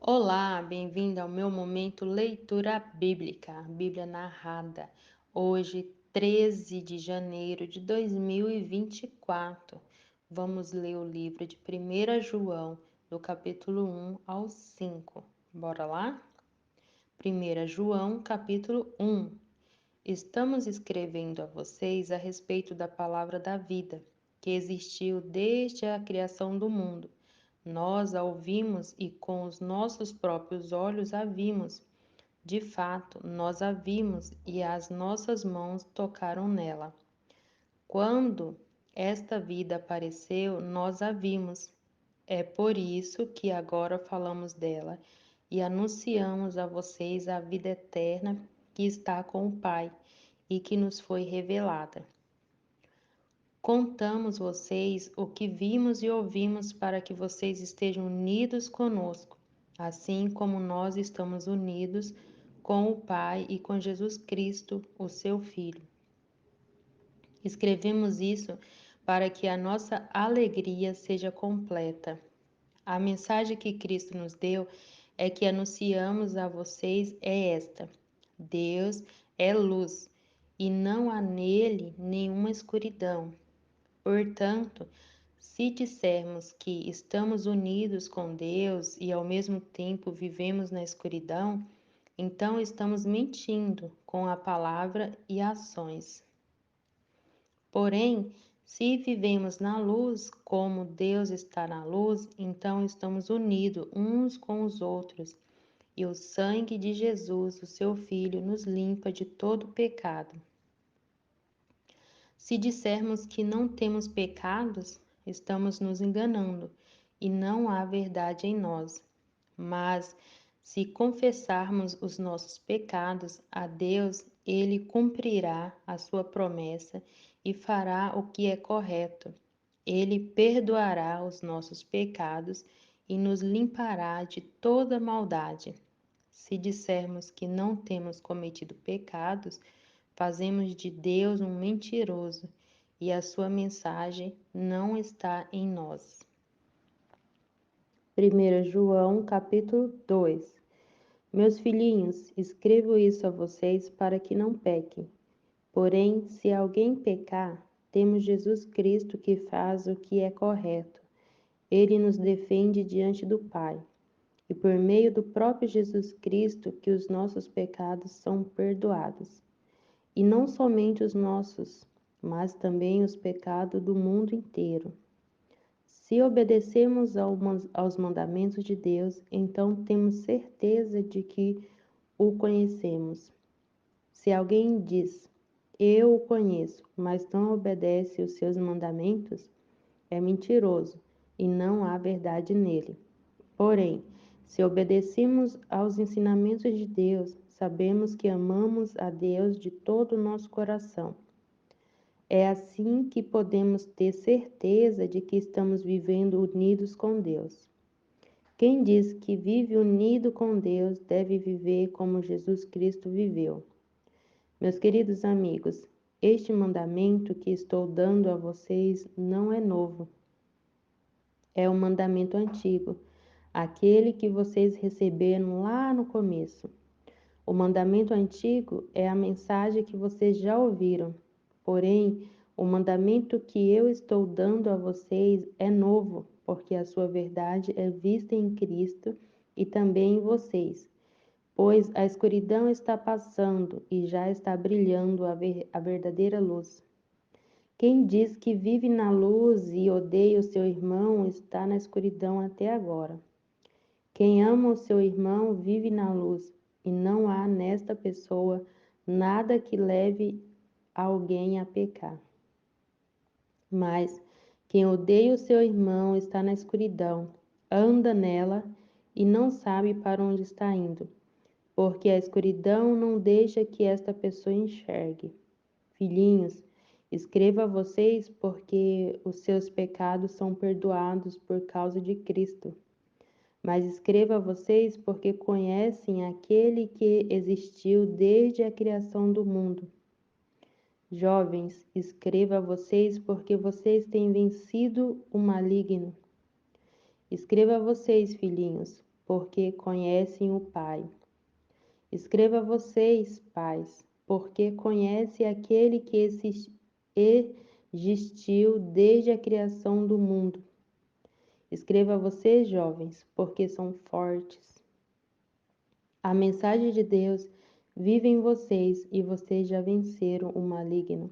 Olá, bem-vindo ao meu momento Leitura Bíblica, Bíblia narrada. Hoje, 13 de janeiro de 2024, vamos ler o livro de 1 João, do capítulo 1 ao 5. Bora lá? 1 João, capítulo 1. Estamos escrevendo a vocês a respeito da palavra da vida, que existiu desde a criação do mundo. Nós a ouvimos e com os nossos próprios olhos a vimos. De fato, nós a vimos e as nossas mãos tocaram nela. Quando esta vida apareceu, nós a vimos. É por isso que agora falamos dela e anunciamos a vocês a vida eterna que está com o Pai e que nos foi revelada. Contamos vocês o que vimos e ouvimos para que vocês estejam unidos conosco, assim como nós estamos unidos com o Pai e com Jesus Cristo, o seu Filho. Escrevemos isso para que a nossa alegria seja completa. A mensagem que Cristo nos deu é que anunciamos a vocês é esta: Deus é luz e não há nele nenhuma escuridão. Portanto, se dissermos que estamos unidos com Deus e ao mesmo tempo vivemos na escuridão, então estamos mentindo com a palavra e ações. Porém, se vivemos na luz, como Deus está na luz, então estamos unidos uns com os outros, e o sangue de Jesus, o seu Filho, nos limpa de todo pecado. Se dissermos que não temos pecados, estamos nos enganando e não há verdade em nós. Mas, se confessarmos os nossos pecados a Deus, Ele cumprirá a sua promessa e fará o que é correto. Ele perdoará os nossos pecados e nos limpará de toda maldade. Se dissermos que não temos cometido pecados, fazemos de Deus um mentiroso e a sua mensagem não está em nós. 1 João, capítulo 2. Meus filhinhos, escrevo isso a vocês para que não pequem. Porém, se alguém pecar, temos Jesus Cristo que faz o que é correto. Ele nos defende diante do Pai. E por meio do próprio Jesus Cristo que os nossos pecados são perdoados. E não somente os nossos, mas também os pecados do mundo inteiro. Se obedecemos aos mandamentos de Deus, então temos certeza de que o conhecemos. Se alguém diz, eu o conheço, mas não obedece os seus mandamentos, é mentiroso e não há verdade nele. Porém, se obedecemos aos ensinamentos de Deus, sabemos que amamos a Deus de todo o nosso coração. É assim que podemos ter certeza de que estamos vivendo unidos com Deus. Quem diz que vive unido com Deus deve viver como Jesus Cristo viveu. Meus queridos amigos, este mandamento que estou dando a vocês não é novo. É um mandamento antigo, aquele que vocês receberam lá no começo. O mandamento antigo é a mensagem que vocês já ouviram. Porém, o mandamento que eu estou dando a vocês é novo, porque a sua verdade é vista em Cristo e também em vocês. Pois a escuridão está passando e já está brilhando a verdadeira luz. Quem diz que vive na luz e odeia o seu irmão está na escuridão até agora. Quem ama o seu irmão vive na luz, e não há nesta pessoa nada que leve alguém a pecar. Mas quem odeia o seu irmão está na escuridão, anda nela e não sabe para onde está indo, porque a escuridão não deixa que esta pessoa enxergue. Filhinhos, escrevo a vocês porque os seus pecados são perdoados por causa de Cristo. Mas escrevo a vocês porque conhecem aquele que existiu desde a criação do mundo. Jovens, escrevo a vocês porque vocês têm vencido o maligno. Escrevo a vocês, filhinhos, porque conhecem o Pai. Escrevo a vocês, pais, porque conhece aquele que existiu desde a criação do mundo. Escrevo a vocês, jovens, porque são fortes. A mensagem de Deus vive em vocês e vocês já venceram o maligno.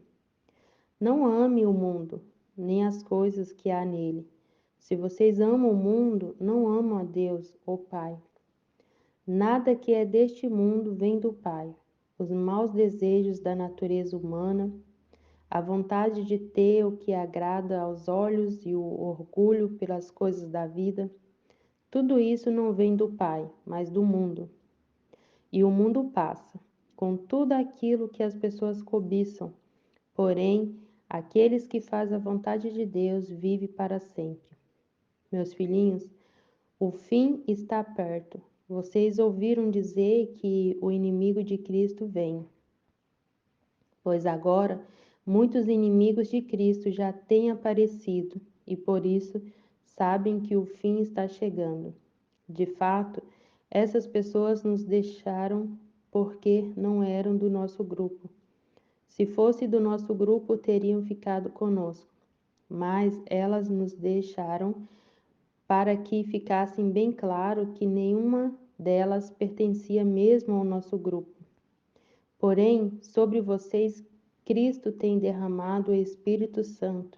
Não ame o mundo, nem as coisas que há nele. Se vocês amam o mundo, não amam a Deus, o Pai. Nada que é deste mundo vem do Pai. Os maus desejos da natureza humana, a vontade de ter o que agrada aos olhos e o orgulho pelas coisas da vida, tudo isso não vem do Pai, mas do mundo. E o mundo passa, com tudo aquilo que as pessoas cobiçam. Porém, aqueles que fazem a vontade de Deus vivem para sempre. Meus filhinhos, o fim está perto. Vocês ouviram dizer que o inimigo de Cristo vem. Pois agora muitos inimigos de Cristo já têm aparecido e por isso sabem que o fim está chegando. De fato, essas pessoas nos deixaram porque não eram do nosso grupo. Se fosse do nosso grupo, teriam ficado conosco, mas elas nos deixaram para que ficasse bem claro que nenhuma delas pertencia mesmo ao nosso grupo. Porém, sobre vocês Cristo tem derramado o Espírito Santo,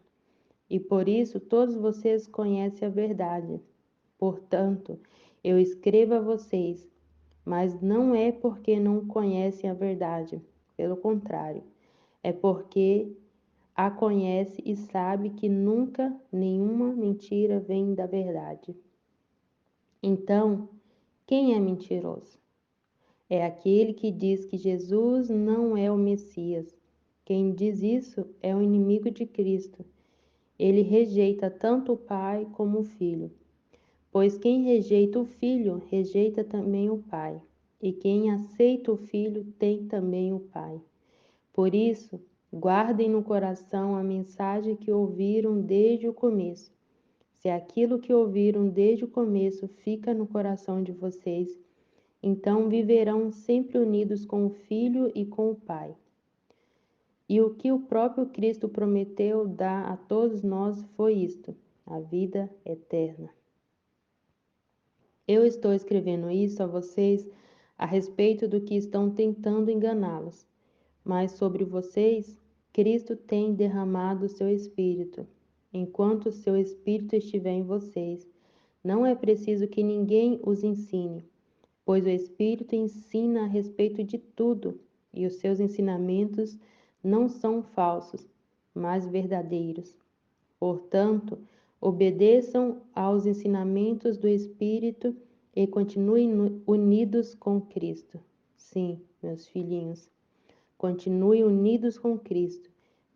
e por isso todos vocês conhecem a verdade. Portanto, eu escrevo a vocês, mas não é porque não conhecem a verdade, pelo contrário, é porque a conhece e sabe que nunca nenhuma mentira vem da verdade. Então, quem é mentiroso? É aquele que diz que Jesus não é o Messias. Quem diz isso é o inimigo de Cristo. Ele rejeita tanto o Pai como o Filho. Pois quem rejeita o Filho, rejeita também o Pai. E quem aceita o Filho, tem também o Pai. Por isso, guardem no coração a mensagem que ouviram desde o começo. Se aquilo que ouviram desde o começo fica no coração de vocês, então viverão sempre unidos com o Filho e com o Pai. E o que o próprio Cristo prometeu dar a todos nós foi isto: a vida eterna. Eu estou escrevendo isso a vocês a respeito do que estão tentando enganá-los, mas sobre vocês, Cristo tem derramado o seu Espírito. Enquanto o seu Espírito estiver em vocês, não é preciso que ninguém os ensine, pois o Espírito ensina a respeito de tudo, e os seus ensinamentos não são falsos, mas verdadeiros. Portanto, obedeçam aos ensinamentos do Espírito e continuem unidos com Cristo. Sim, meus filhinhos, continuem unidos com Cristo,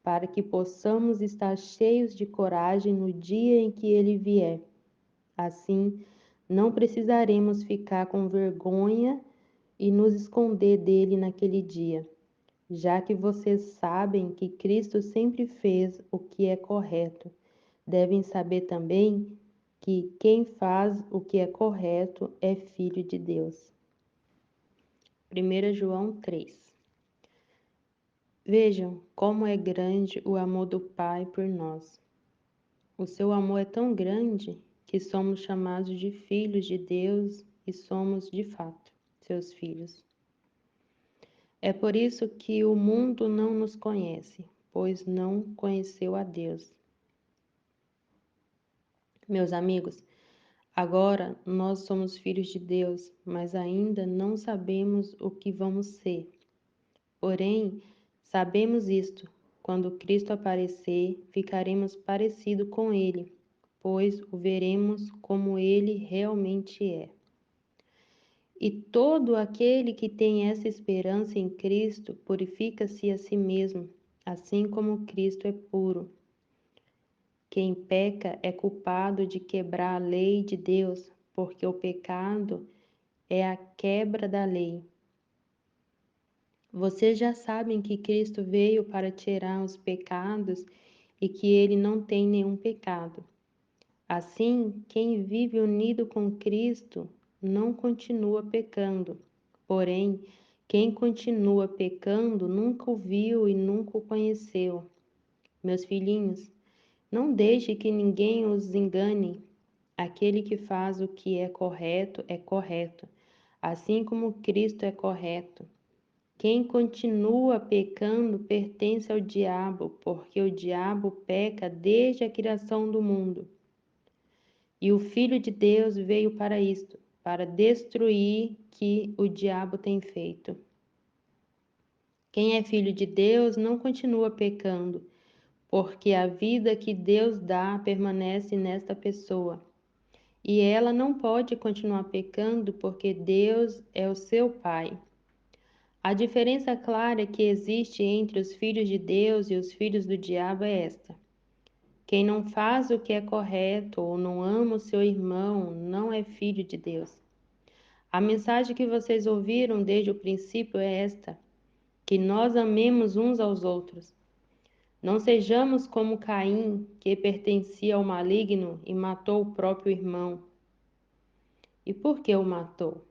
para que possamos estar cheios de coragem no dia em que Ele vier. Assim, não precisaremos ficar com vergonha e nos esconder dele naquele dia, já que vocês sabem que Cristo sempre fez o que é correto. Devem saber também que quem faz o que é correto é filho de Deus. 1 João 3. Vejam como é grande o amor do Pai por nós. O seu amor é tão grande que somos chamados de filhos de Deus e somos, de fato, seus filhos. É por isso que o mundo não nos conhece, pois não conheceu a Deus. Meus amigos, agora nós somos filhos de Deus, mas ainda não sabemos o que vamos ser. Porém, sabemos isto: quando Cristo aparecer, ficaremos parecidos com Ele, pois o veremos como Ele realmente é. E todo aquele que tem essa esperança em Cristo purifica-se a si mesmo, assim como Cristo é puro. Quem peca é culpado de quebrar a lei de Deus, porque o pecado é a quebra da lei. Vocês já sabem que Cristo veio para tirar os pecados e que ele não tem nenhum pecado. Assim, quem vive unido com Cristo não continua pecando. Porém, quem continua pecando nunca o viu e nunca o conheceu. Meus filhinhos, não deixe que ninguém os engane. Aquele que faz o que é correto, assim como Cristo é correto. Quem continua pecando pertence ao diabo, porque o diabo peca desde a criação do mundo. E o Filho de Deus veio para isto, para destruir que o diabo tem feito. Quem é filho de Deus não continua pecando, porque a vida que Deus dá permanece nesta pessoa. E ela não pode continuar pecando porque Deus é o seu Pai. A diferença clara que existe entre os filhos de Deus e os filhos do diabo é esta: quem não faz o que é correto ou não ama o seu irmão não é filho de Deus. A mensagem que vocês ouviram desde o princípio é esta: que nós amemos uns aos outros. Não sejamos como Caim, que pertencia ao maligno e matou o próprio irmão. E por que o matou?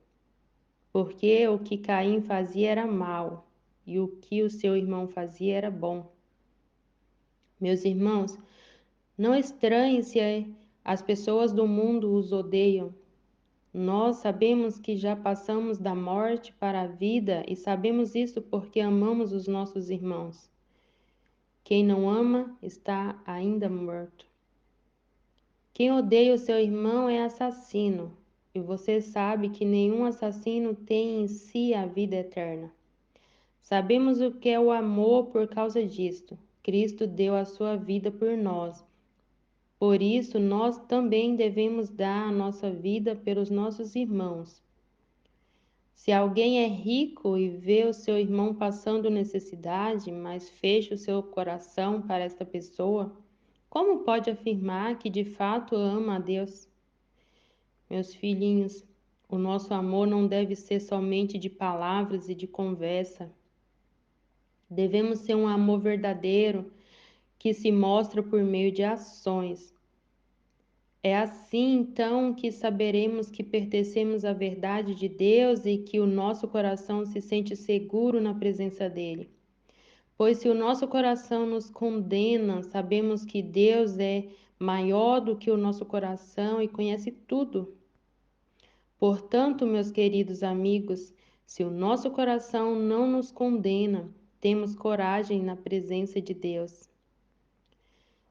Porque o que Caim fazia era mal, e o que o seu irmão fazia era bom. Meus irmãos, não estranhem se as pessoas do mundo os odeiam. Nós sabemos que já passamos da morte para a vida e sabemos isso porque amamos os nossos irmãos. Quem não ama está ainda morto. Quem odeia o seu irmão é assassino, e você sabe que nenhum assassino tem em si a vida eterna. Sabemos o que é o amor por causa disto. Cristo deu a sua vida por nós. Por isso, nós também devemos dar a nossa vida pelos nossos irmãos. Se alguém é rico e vê o seu irmão passando necessidade, mas fecha o seu coração para esta pessoa, como pode afirmar que de fato ama a Deus? Meus filhinhos, o nosso amor não deve ser somente de palavras e de conversa. Devemos ser um amor verdadeiro que se mostra por meio de ações. É assim, então, que saberemos que pertencemos à verdade de Deus e que o nosso coração se sente seguro na presença dele. Pois se o nosso coração nos condena, sabemos que Deus é maior do que o nosso coração e conhece tudo. Portanto, meus queridos amigos, se o nosso coração não nos condena, temos coragem na presença de Deus.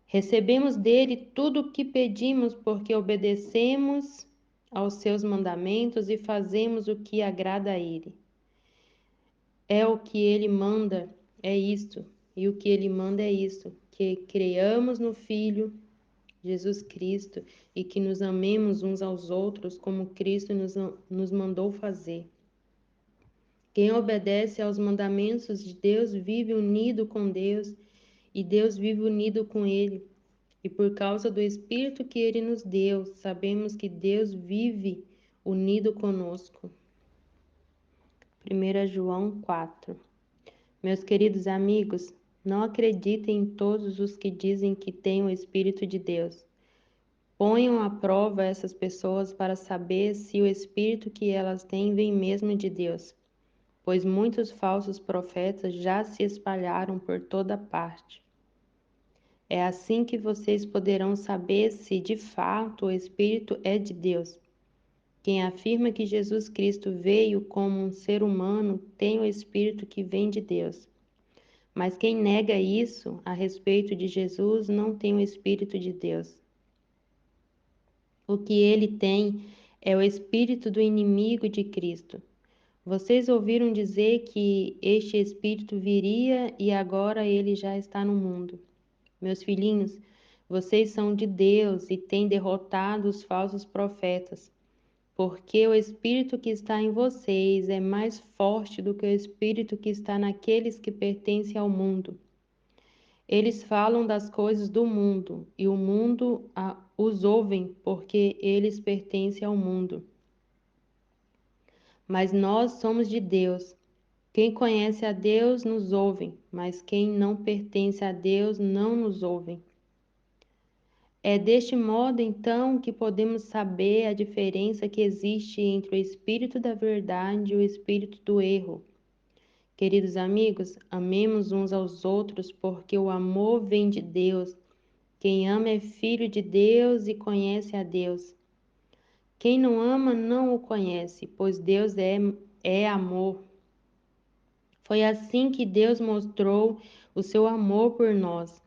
Recebemos dele tudo o que pedimos porque obedecemos aos seus mandamentos e fazemos o que agrada a ele. É o que ele manda, é isto. E o que ele manda é isto: que creiamos no Filho Jesus Cristo e que nos amemos uns aos outros como Cristo nos mandou fazer. Quem obedece aos mandamentos de Deus vive unido com Deus e Deus vive unido com ele. E por causa do Espírito que ele nos deu, sabemos que Deus vive unido conosco. 1 João 4. Meus queridos amigos, não acreditem em todos os que dizem que têm o Espírito de Deus. Ponham à prova essas pessoas para saber se o Espírito que elas têm vem mesmo de Deus, pois muitos falsos profetas já se espalharam por toda parte. É assim que vocês poderão saber se de fato o Espírito é de Deus. Quem afirma que Jesus Cristo veio como um ser humano tem o Espírito que vem de Deus. Mas quem nega isso a respeito de Jesus não tem o Espírito de Deus. O que ele tem é o espírito do inimigo de Cristo. Vocês ouviram dizer que este espírito viria e agora ele já está no mundo. Meus filhinhos, vocês são de Deus e têm derrotado os falsos profetas, porque o espírito que está em vocês é mais forte do que o espírito que está naqueles que pertencem ao mundo. Eles falam das coisas do mundo e o mundo os ouvem porque eles pertencem ao mundo. Mas nós somos de Deus. Quem conhece a Deus nos ouve, mas quem não pertence a Deus não nos ouve. É deste modo, então, que podemos saber a diferença que existe entre o espírito da verdade e o espírito do erro. Queridos amigos, amemos uns aos outros, porque o amor vem de Deus. Quem ama é filho de Deus e conhece a Deus. Quem não ama não o conhece, pois Deus é amor. Foi assim que Deus mostrou o seu amor por nós.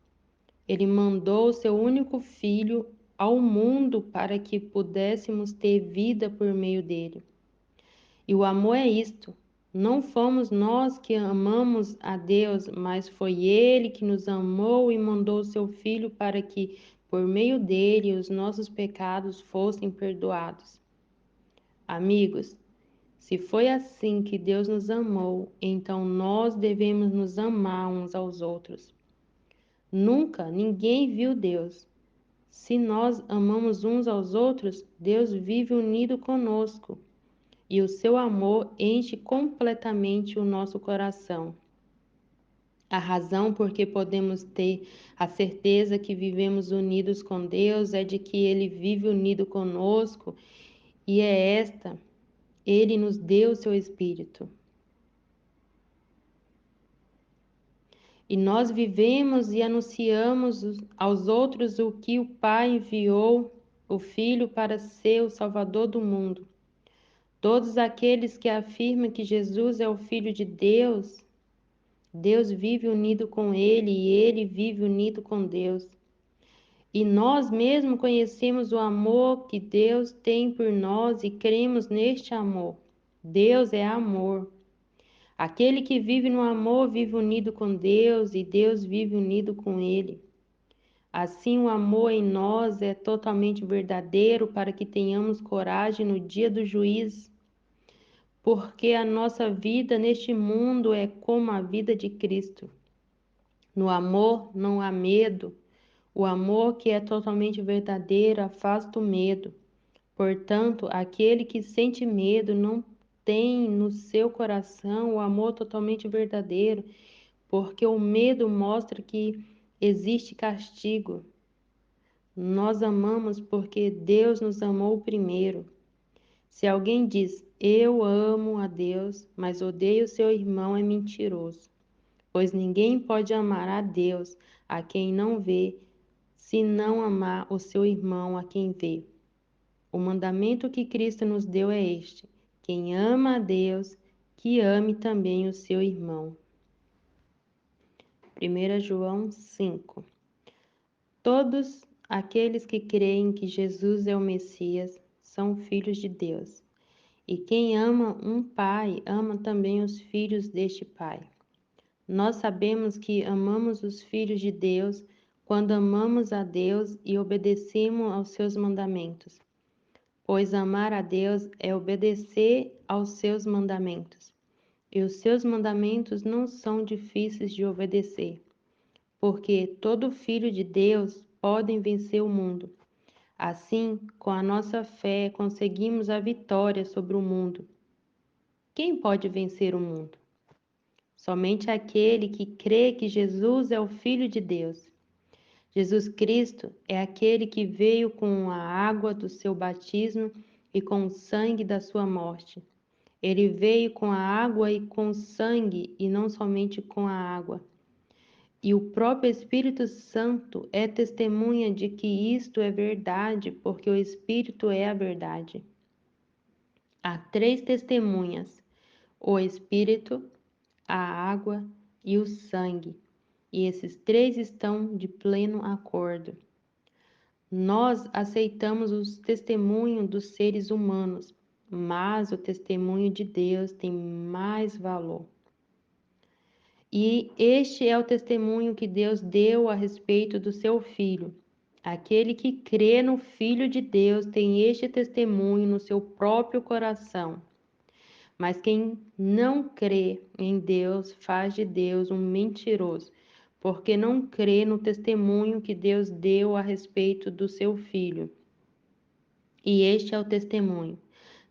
Ele mandou o seu único filho ao mundo para que pudéssemos ter vida por meio dele. E o amor é isto: não fomos nós que amamos a Deus, mas foi Ele que nos amou e mandou o seu Filho para que, por meio dele, os nossos pecados fossem perdoados. Amigos, se foi assim que Deus nos amou, então nós devemos nos amar uns aos outros. Nunca ninguém viu Deus. Se nós amamos uns aos outros, Deus vive unido conosco e o seu amor enche completamente o nosso coração. A razão por que podemos ter a certeza que vivemos unidos com Deus é de que Ele vive unido conosco e é esta, Ele nos deu o seu Espírito. E nós vivemos e anunciamos aos outros o que o Pai enviou o Filho para ser o Salvador do mundo. Todos aqueles que afirmam que Jesus é o Filho de Deus, Deus vive unido com ele e ele vive unido com Deus. E nós mesmos conhecemos o amor que Deus tem por nós e cremos neste amor. Deus é amor. Aquele que vive no amor vive unido com Deus e Deus vive unido com ele. Assim, o amor em nós é totalmente verdadeiro para que tenhamos coragem no dia do juízo, porque a nossa vida neste mundo é como a vida de Cristo. No amor não há medo. O amor que é totalmente verdadeiro afasta o medo. Portanto, aquele que sente medo não tem no seu coração o amor totalmente verdadeiro, porque o medo mostra que existe castigo. Nós amamos porque Deus nos amou primeiro. Se alguém diz, eu amo a Deus, mas odeio seu irmão, é mentiroso. Pois ninguém pode amar a Deus a quem não vê, se não amar o seu irmão a quem vê. O mandamento que Cristo nos deu é este: quem ama a Deus, que ame também o seu irmão. 1 João 5. Todos aqueles que creem que Jesus é o Messias são filhos de Deus. E quem ama um pai, ama também os filhos deste pai. Nós sabemos que amamos os filhos de Deus quando amamos a Deus e obedecemos aos seus mandamentos. Pois amar a Deus é obedecer aos seus mandamentos. E os seus mandamentos não são difíceis de obedecer, porque todo filho de Deus pode vencer o mundo. Assim, com a nossa fé, conseguimos a vitória sobre o mundo. Quem pode vencer o mundo? Somente aquele que crê que Jesus é o Filho de Deus. Jesus Cristo é aquele que veio com a água do seu batismo e com o sangue da sua morte. Ele veio com a água e com o sangue, e não somente com a água. E o próprio Espírito Santo é testemunha de que isto é verdade, porque o Espírito é a verdade. Há três testemunhas: o Espírito, a água e o sangue, e esses três estão de pleno acordo. Nós aceitamos o testemunho dos seres humanos, mas o testemunho de Deus tem mais valor. E este é o testemunho que Deus deu a respeito do seu Filho. Aquele que crê no Filho de Deus tem este testemunho no seu próprio coração. Mas quem não crê em Deus faz de Deus um mentiroso, porque não crê no testemunho que Deus deu a respeito do seu Filho. E este é o testemunho: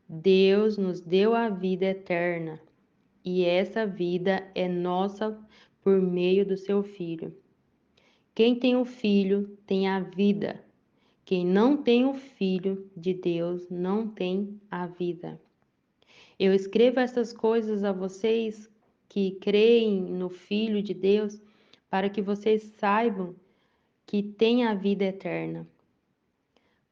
Deus nos deu a vida eterna, e essa vida é nossa por meio do seu Filho. Quem tem o Filho tem a vida. Quem não tem o Filho de Deus não tem a vida. Eu escrevo essas coisas a vocês que creem no Filho de Deus, para que vocês saibam que têm a vida eterna.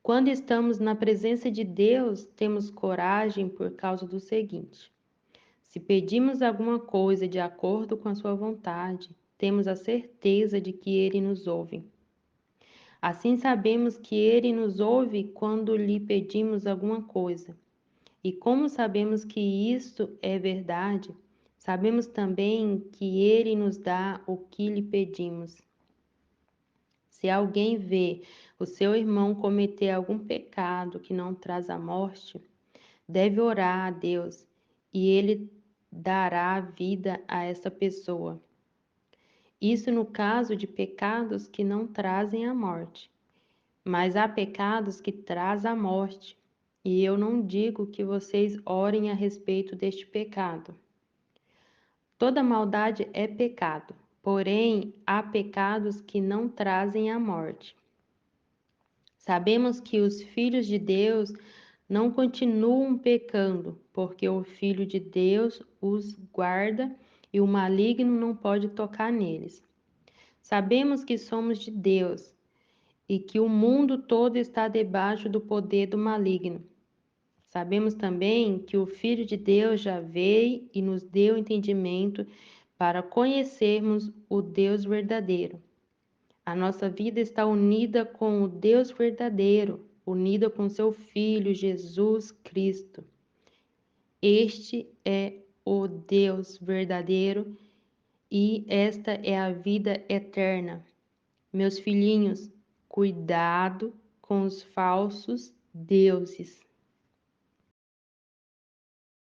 Quando estamos na presença de Deus, temos coragem por causa do seguinte: se pedimos alguma coisa de acordo com a sua vontade, temos a certeza de que Ele nos ouve. Assim sabemos que Ele nos ouve quando lhe pedimos alguma coisa. E como sabemos que isto é verdade, sabemos também que Ele nos dá o que lhe pedimos. Se alguém vê o seu irmão cometer algum pecado que não traz a morte, deve orar a Deus e Ele dará vida a essa pessoa. Isso no caso de pecados que não trazem a morte. Mas há pecados que trazem a morte, e eu não digo que vocês orem a respeito deste pecado. Toda maldade é pecado, porém há pecados que não trazem a morte. Sabemos que os filhos de Deus não continuam pecando, porque o Filho de Deus os guarda e o maligno não pode tocar neles. Sabemos que somos de Deus e que o mundo todo está debaixo do poder do maligno. Sabemos também que o Filho de Deus já veio e nos deu entendimento para conhecermos o Deus verdadeiro. A nossa vida está unida com o Deus verdadeiro, unida com seu Filho Jesus Cristo. Este é o Deus verdadeiro e esta é a vida eterna. Meus filhinhos, cuidado com os falsos deuses.